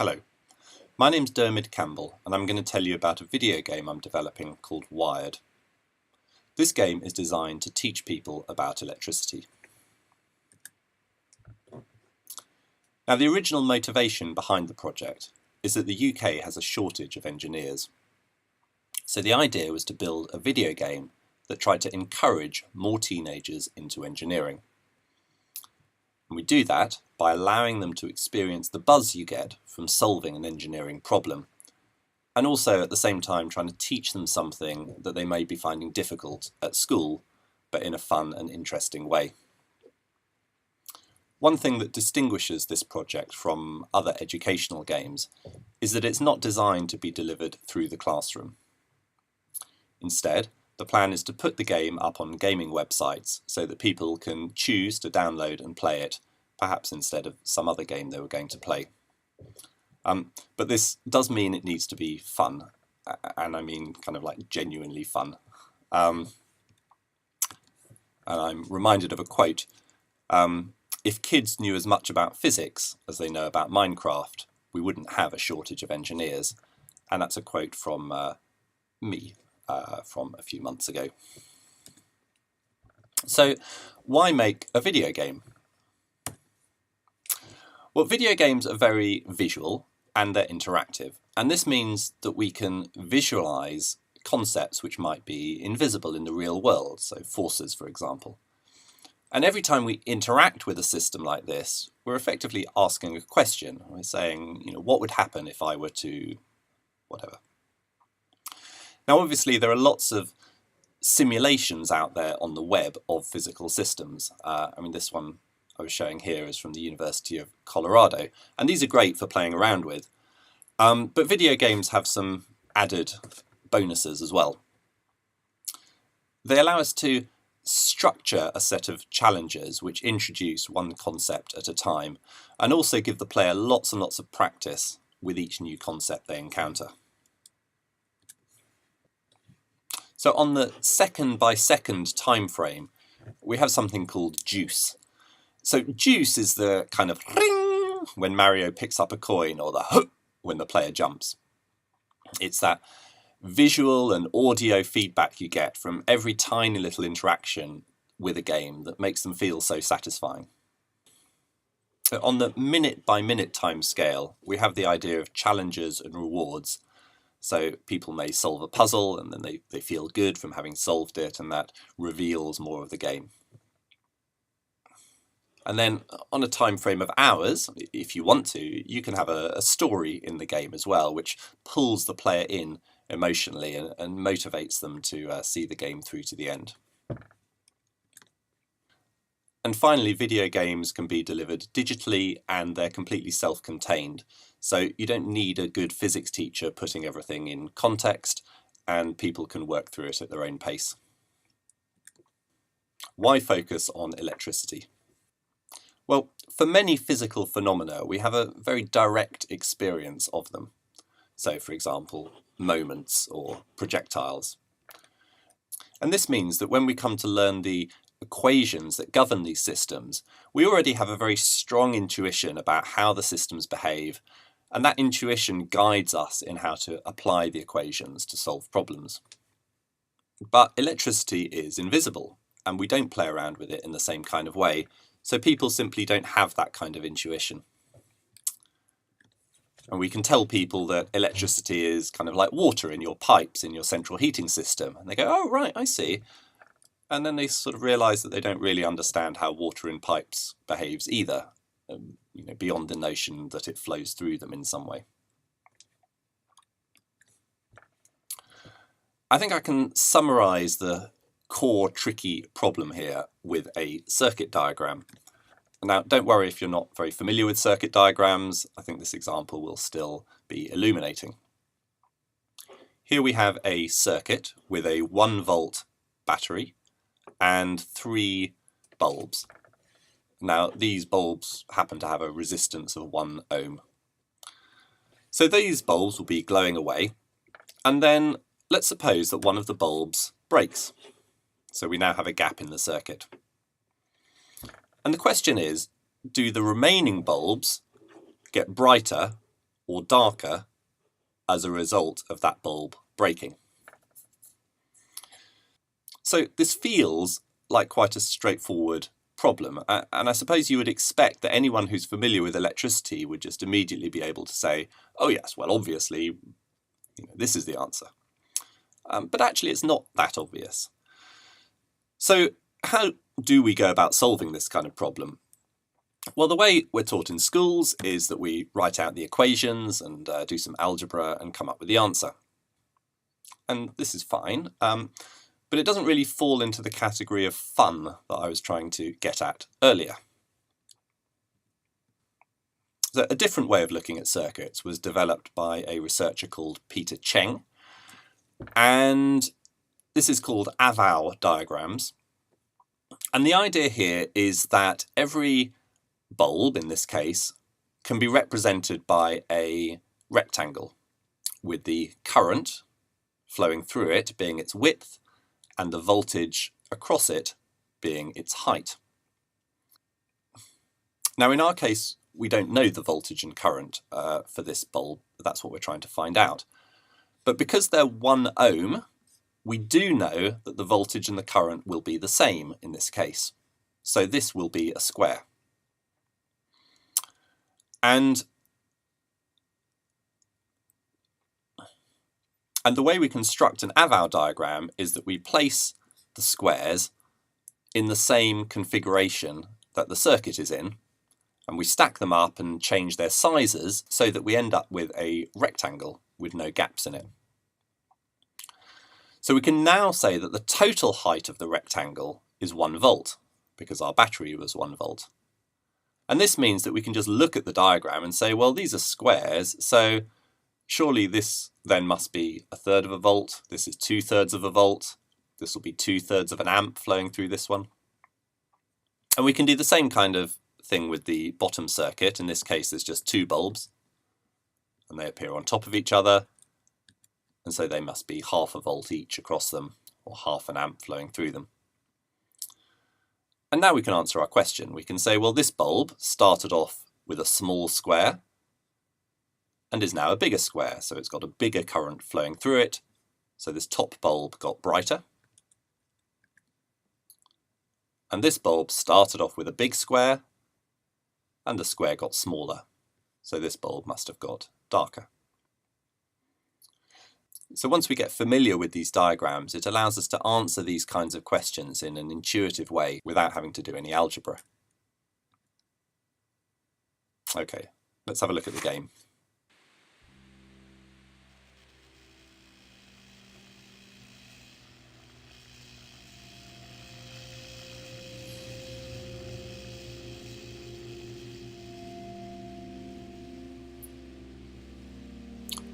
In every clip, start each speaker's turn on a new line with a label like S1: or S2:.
S1: Hello, my name's Dermot Campbell and I'm going to tell you about a video game I'm developing called Wired. This game is designed to teach people about electricity. Now, the original motivation behind the project is that the UK has a shortage of engineers. So the idea was to build a video game that tried to encourage more teenagers into engineering. And we do that by allowing them to experience the buzz you get from solving an engineering problem, and also at the same time trying to teach them something that they may be finding difficult at school, but in a fun and interesting way. One thing that distinguishes this project from other educational games is that it's not designed to be delivered through the classroom. Instead, the plan is to put the game up on gaming websites so that people can choose to download and play it, perhaps instead of some other game they were going to play. But this does mean it needs to be fun, and I mean kind of like genuinely fun. And I'm reminded of a quote, if kids knew as much about physics as they know about Minecraft, we wouldn't have a shortage of engineers. And that's a quote from me from a few months ago. So why make a video game? Well, video games are very visual and they're interactive, and this means that we can visualize concepts which might be invisible in the real world, so forces, for example. And every time we interact with a system like this, we're effectively asking a question. We're saying, what would happen if I were to whatever? Now, obviously, there are lots of simulations out there on the web of physical systems. This one I was showing here is from the University of Colorado, and these are great for playing around with. But video games have some added bonuses as well. They allow us to structure a set of challenges which introduce one concept at a time, and also give the player lots and lots of practice with each new concept they encounter. So on the second-by-second time frame, we have something called juice. So juice is the kind of ring when Mario picks up a coin, or the hoop when the player jumps. It's that visual and audio feedback you get from every tiny little interaction with a game that makes them feel so satisfying. So on the minute-by-minute time scale, we have the idea of challenges and rewards. So people may solve a puzzle and then they feel good from having solved it, and that reveals more of the game. And then on a time frame of hours, if you want to, you can have a story in the game as well, which pulls the player in emotionally and motivates them to see the game through to the end. And finally, video games can be delivered digitally and they're completely self-contained. So you don't need a good physics teacher putting everything in context, and people can work through it at their own pace. Why focus on electricity? Well, for many physical phenomena, we have a very direct experience of them. So, for example, moments or projectiles. And this means that when we come to learn the equations that govern these systems, we already have a very strong intuition about how the systems behave, and that intuition guides us in how to apply the equations to solve problems. But electricity is invisible, and we don't play around with it in the same kind of way, so people simply don't have that kind of intuition. And we can tell people that electricity is kind of like water in your pipes in your central heating system, and they go, oh right, I see. And then they sort of realise that they don't really understand how water in pipes behaves either, beyond the notion that it flows through them in some way. I think I can summarise the core tricky problem here with a circuit diagram. Now, don't worry if you're not very familiar with circuit diagrams. I think this example will still be illuminating. Here we have a circuit with a 1-volt battery and 3 bulbs. Now, these bulbs happen to have a resistance of 1 ohm. So these bulbs will be glowing away, and then let's suppose that one of the bulbs breaks. So we now have a gap in the circuit. And the question is, do the remaining bulbs get brighter or darker as a result of that bulb breaking. So this feels like quite a straightforward problem, and I suppose you would expect that anyone who's familiar with electricity would just immediately be able to say, oh yes, well obviously this is the answer. But actually it's not that obvious. So how do we go about solving this kind of problem? Well, the way we're taught in schools is that we write out the equations and do some algebra and come up with the answer. And this is fine, but it doesn't really fall into the category of fun that I was trying to get at earlier. So a different way of looking at circuits was developed by a researcher called Peter Cheng, and this is called Avau diagrams. And the idea here is that every bulb, in this case, can be represented by a rectangle, with the current flowing through it being its width and the voltage across it being its height. Now in our case, we don't know the voltage and current for this bulb, but that's what we're trying to find out. But because they're 1 ohm, we do know that the voltage and the current will be the same in this case. So this will be a square. And the way we construct an Avau diagram is that we place the squares in the same configuration that the circuit is in, and we stack them up and change their sizes so that we end up with a rectangle with no gaps in it. So we can now say that the total height of the rectangle is 1 volt, because our battery was 1 volt. And this means that we can just look at the diagram and say, well, these are squares, so surely this then must be 1/3 of a volt, this is 2/3 of a volt, this will be 2/3 of an amp flowing through this one. And we can do the same kind of thing with the bottom circuit. In this case, there's just 2 bulbs, and they appear on top of each other, and so they must be 1/2 a volt each across them, or 1/2 an amp flowing through them. And now we can answer our question. We can say, well, this bulb started off with a small square and is now a bigger square, so it's got a bigger current flowing through it, so this top bulb got brighter. And this bulb started off with a big square, and the square got smaller, so this bulb must have got darker. So once we get familiar with these diagrams, it allows us to answer these kinds of questions in an intuitive way without having to do any algebra. Okay, let's have a look at the game.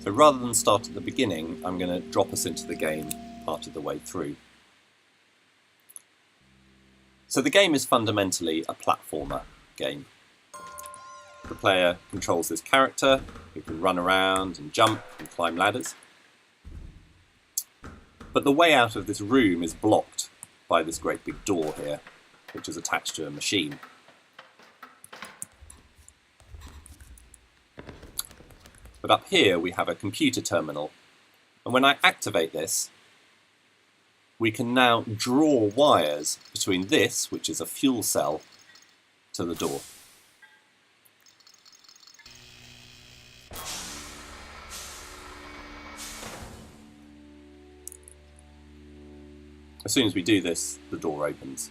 S1: So rather than start at the beginning, I'm going to drop us into the game part of the way through. So the game is fundamentally a platformer game. The player controls this character who can run around and jump and climb ladders. But the way out of this room is blocked by this great big door here, which is attached to a machine. But up here we have a computer terminal, and when I activate this, we can now draw wires between this, which is a fuel cell, to the door. As soon as we do this, the door opens.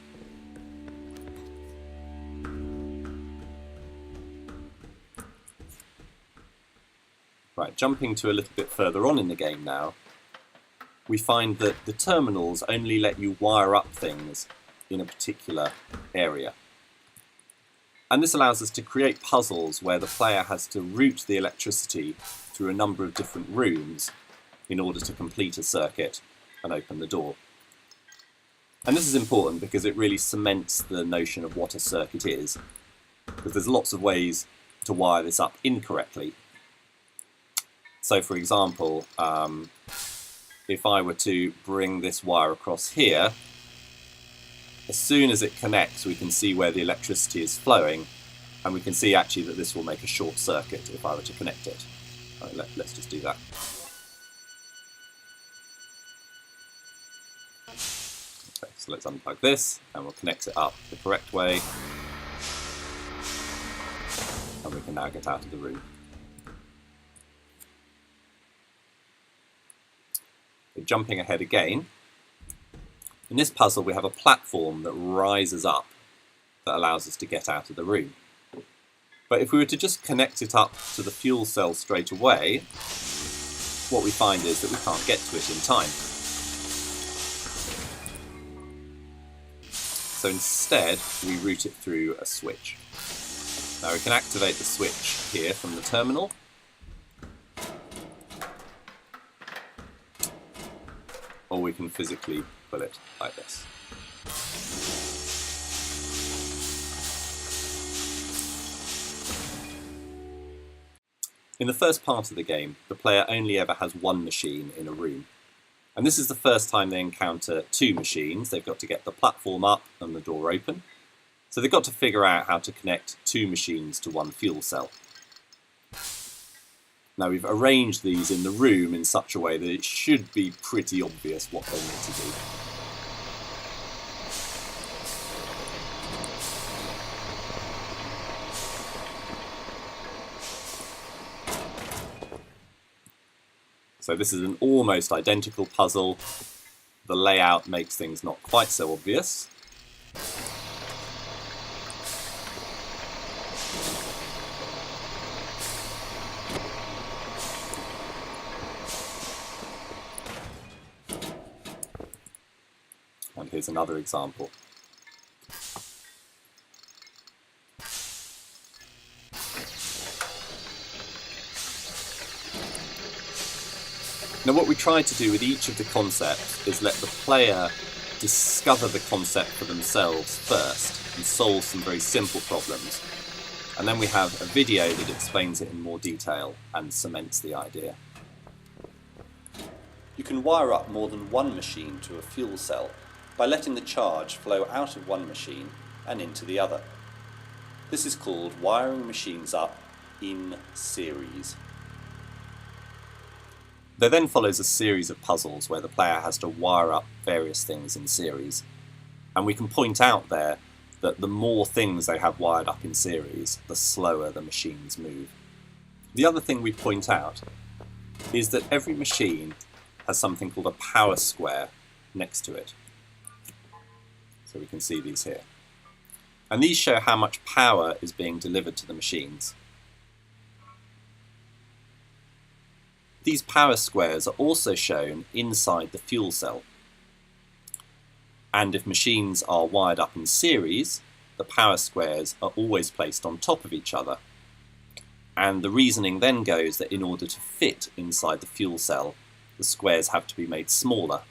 S1: Right, jumping to a little bit further on in the game now, we find that the terminals only let you wire up things in a particular area. And this allows us to create puzzles where the player has to route the electricity through a number of different rooms in order to complete a circuit and open the door. And this is important because it really cements the notion of what a circuit is, because there's lots of ways to wire this up incorrectly. So for example, if I were to bring this wire across here, as soon as it connects we can see where the electricity is flowing, and we can see actually that this will make a short circuit if I were to connect it. Let's just do that. Okay, so let's unplug this and we'll connect it up the correct way. And we can now get out of the room. So jumping ahead again, in this puzzle we have a platform that rises up that allows us to get out of the room. But if we were to just connect it up to the fuel cell straight away, what we find is that we can't get to it in time. So instead, we route it through a switch. Now we can activate the switch here from the terminal. Or we can physically pull it like this. In the first part of the game, the player only ever has one machine in a room. And this is the first time they encounter two machines. They've got to get the platform up and the door open. So they've got to figure out how to connect two machines to one fuel cell. Now we've arranged these in the room in such a way that it should be pretty obvious what they need to do. So this is an almost identical puzzle. The layout makes things not quite so obvious. And here's another example. Now what we try to do with each of the concepts is let the player discover the concept for themselves first and solve some very simple problems. And then we have a video that explains it in more detail and cements the idea. You can wire up more than one machine to a fuel cell by letting the charge flow out of one machine and into the other. This is called wiring machines up in series. There then follows a series of puzzles where the player has to wire up various things in series. And we can point out there that the more things they have wired up in series, the slower the machines move. The other thing we point out is that every machine has something called a power square next to it. So we can see these here. And these show how much power is being delivered to the machines. These power squares are also shown inside the fuel cell. And if machines are wired up in series, the power squares are always placed on top of each other. And the reasoning then goes that in order to fit inside the fuel cell, the squares have to be made smaller,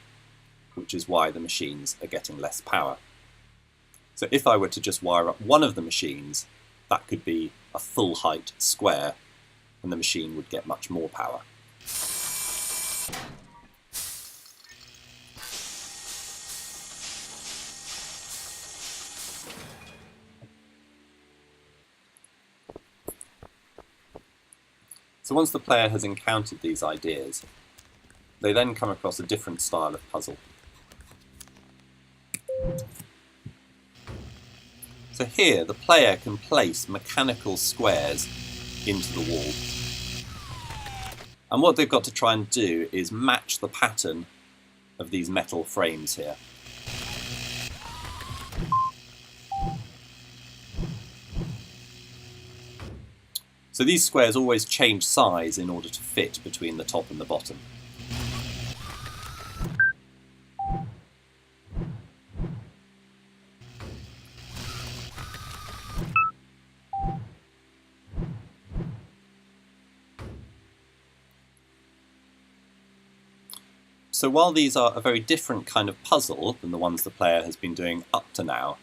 S1: which is why the machines are getting less power. So if I were to just wire up one of the machines, that could be a full height square, and the machine would get much more power. So once the player has encountered these ideas, they then come across a different style of puzzle. So here, the player can place mechanical squares into the wall. And what they've got to try and do is match the pattern of these metal frames here. So these squares always change size in order to fit between the top and the bottom. So while these are a very different kind of puzzle than the ones the player has been doing up to now,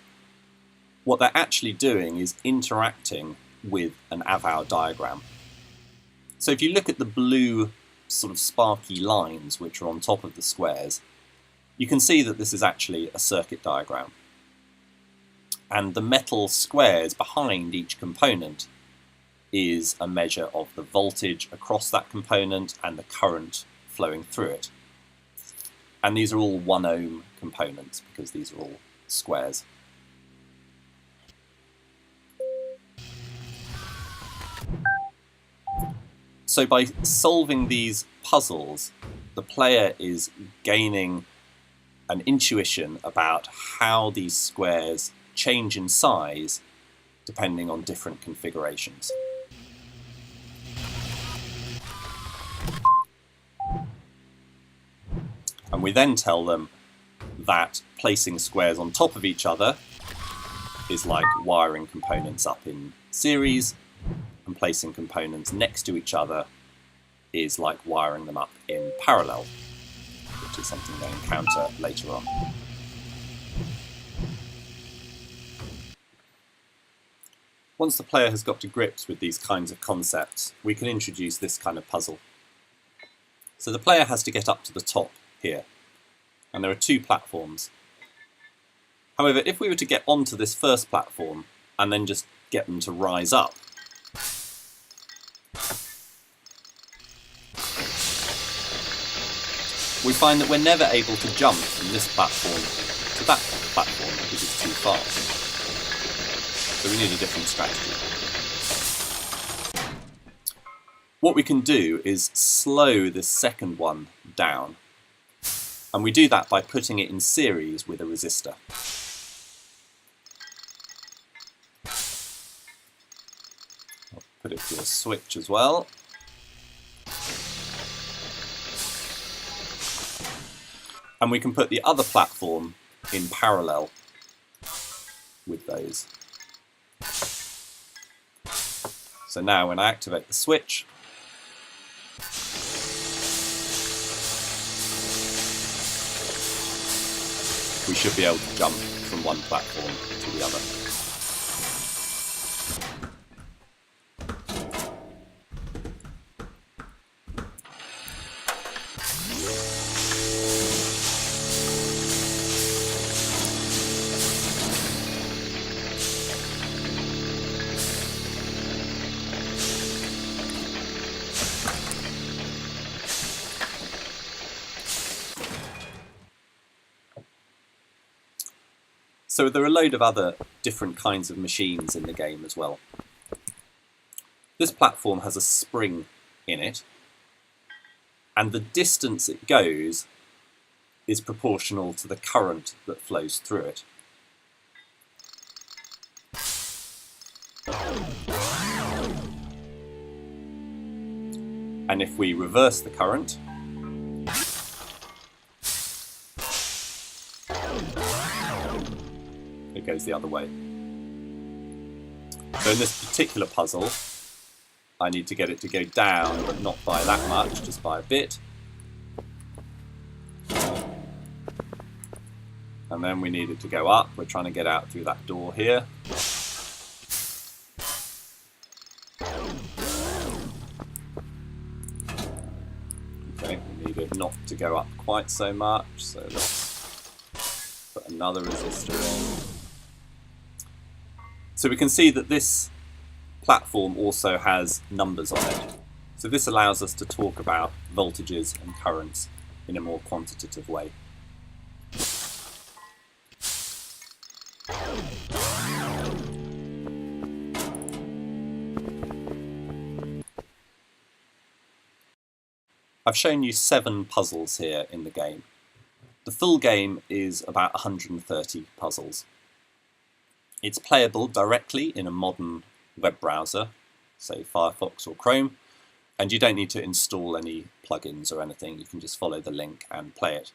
S1: what they're actually doing is interacting with an Avau diagram. So if you look at the blue sort of sparky lines which are on top of the squares, you can see that this is actually a circuit diagram. And the metal squares behind each component is a measure of the voltage across that component and the current flowing through it. And these are all 1 ohm components because these are all squares. So by solving these puzzles, the player is gaining an intuition about how these squares change in size depending on different configurations. And we then tell them that placing squares on top of each other is like wiring components up in series, and placing components next to each other is like wiring them up in parallel, which is something they encounter later on. Once the player has got to grips with these kinds of concepts, we can introduce this kind of puzzle. So the player has to get up to the top here, and there are 2 platforms. However, if we were to get onto this first platform and then just get them to rise up, we find that we're never able to jump from this platform to that platform because it's too far. So we need a different strategy. What we can do is slow this second one down. And we do that by putting it in series with a resistor. I'll put it through a switch as well. And we can put the other platform in parallel with those. So now when I activate the switch, we should be able to jump from one platform to the other. So there are a load of other different kinds of machines in the game as well. This platform has a spring in it, and the distance it goes is proportional to the current that flows through it. And if we reverse the current, it goes the other way. So in this particular puzzle, I need to get it to go down, but not by that much, just by a bit. And then we need it to go up. We're trying to get out through that door here. Okay, we need it not to go up quite so much, so let's put another resistor in. So we can see that this platform also has numbers on it. So this allows us to talk about voltages and currents in a more quantitative way. I've shown you 7 puzzles here in the game. The full game is about 130 puzzles. It's playable directly in a modern web browser, say Firefox or Chrome, and you don't need to install any plugins or anything. You can just follow the link and play it.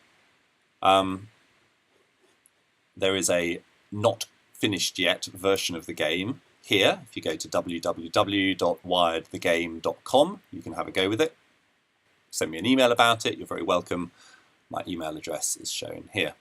S1: There is a not finished yet version of the game here. If you go to www.wiredthegame.com, you can have a go with it. Send me an email about it. You're very welcome. My email address is shown here.